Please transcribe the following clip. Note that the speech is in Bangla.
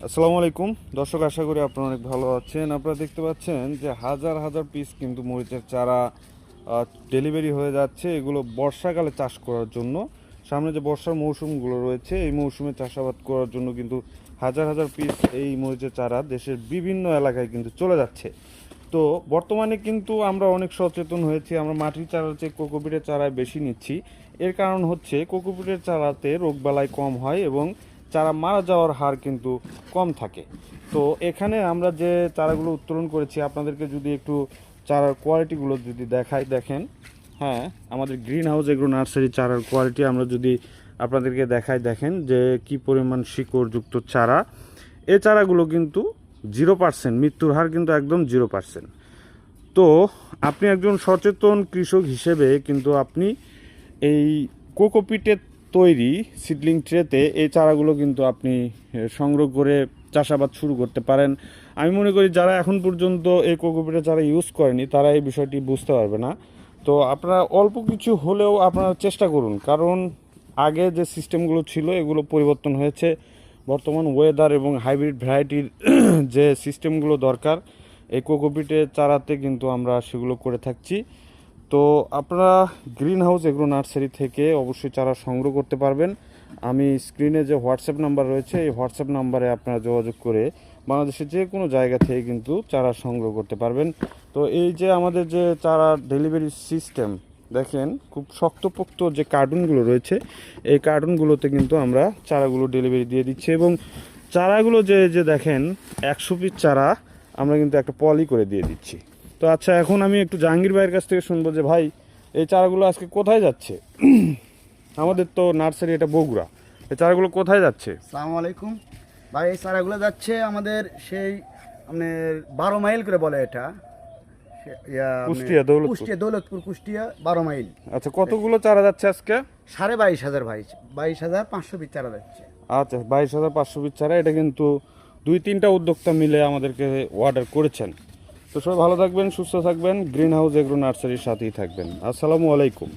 আসসালামু আলাইকুম দর্শক, আশা করি আপনারা অনেক ভালো আছেন। আপনারা দেখতে পাচ্ছেন যে হাজার হাজার পিস কিন্তু মরিচের চারা ডেলিভারি হয়ে যাচ্ছে। এগুলো বর্ষাকালে চাষ করার জন্য, সামনে যে বর্ষার মৌসুমগুলো রয়েছে এই মৌসুমে চাষাবাদ করার জন্য কিন্তু হাজার হাজার পিস এই মরিচের চারা দেশের বিভিন্ন এলাকায় কিন্তু চলে যাচ্ছে। তো বর্তমানে কিন্তু আমরা অনেক সচেতন হয়েছি, আমরা মাটির চারার চেয়ে কোকোপিটের চারায় বেশি নিচ্ছি। এর কারণ হচ্ছে কোকোপিটের চারাতে রোগবালাই কম হয় এবং চারা মারা যাওয়ার হার কিন্তু কম থাকে। তো এখানে আমরা যে চারাগুলো উত্তোলন করেছি আপনাদেরকে যদি একটু চারার কোয়ালিটিগুলো যদি দেখাই, দেখেন। হ্যাঁ, আমাদের গ্রিন হাউস এগ্রো নার্সারি চারার কোয়ালিটি আমরা যদি আপনাদেরকে দেখাই, দেখেন যে কি পরিমাণ শিকড়যুক্ত চারা। এই চারাগুলো কিন্তু 0%, মৃত্যুর হার কিন্তু একদম 0%। তো আপনি একজন সচেতন কৃষক হিসেবে কিন্তু আপনি এই কোকোপিটের তৈরি সিডলিং ট্রেতে এই চারাগুলো কিন্তু আপনি সংগ্রহ করে চাষাবাদ শুরু করতে পারেন। আমি মনে করি যারা এখন পর্যন্ত এই কোকোপিটের চারা ইউজ করেনি তারা এই বিষয়টি বুঝতে পারবে না। তো আপনারা অল্প কিছু হলেও আপনারা চেষ্টা করুন, কারণ আগে যে সিস্টেমগুলো ছিল এগুলো পরিবর্তন হয়েছে। বর্তমান ওয়েদার এবং হাইব্রিড ভ্যারাইটির যে সিস্টেমগুলো দরকার এই কোকোপিটের চারাতে কিন্তু আমরা সেগুলো করে থাকছি। তো আপনারা গ্রিন হাউস এগ্রো নার্সারি থেকে অবশ্যই চারা সংগ্রহ করতে পারবেন। আমি স্ক্রিনে যে হোয়াটসঅ্যাপ নাম্বার রয়েছে এই হোয়াটসঅ্যাপ নাম্বারে আপনারা যোগাযোগ করে বাংলাদেশের যে কোনো জায়গা থেকে কিন্তু চারা সংগ্রহ করতে পারবেন। তো এই যে আমাদের যে চারা ডেলিভারি সিস্টেম, দেখেন খুব শক্তপোক্ত যে কার্টুনগুলো রয়েছে এই কার্টুনগুলোতে কিন্তু আমরা চারাগুলো ডেলিভারি দিয়ে দিচ্ছি। এবং চারাগুলো যে যে দেখেন 100 পিস চারা আমরা কিন্তু একটা পলি করে দিয়ে দিচ্ছি। তো আচ্ছা, এখন আমি একটু জাহাঙ্গীর ভাইয়ের কাছ থেকে শুনবো যে ভাই এই চারাগুলো আজকে কোথায় যাচ্ছে। আমাদের তো নার্সারি এটা বগুড়া, এই চারাগুলো কোথায় যাচ্ছে? আসসালামু আলাইকুম ভাই। এই চারাগুলো যাচ্ছে আমাদের সেই আপনার 12 মাইল করে বলে এটা কুষ্টিয়া, দৌলতপুর। কুষ্টিয়া, দৌলতপুর, কুষ্টিয়া 12 মাইল। আচ্ছা, কতগুলো চারা যাচ্ছে আজকে? 22,500 ভাই, 22,500 পিস চারা যাচ্ছে। আচ্ছা, 22,500 পিস চারা। এটা কিন্তু 2-3টা উদ্যোক্তা মিলে আমাদেরকে অর্ডার করেছেন। তো সবাই ভালো থাকবেন, সুস্থ থাকবেন, গ্রিন হাউস এগ্রো নার্সারির সাথেই থাকবেন। আসসালামু আলাইকুম।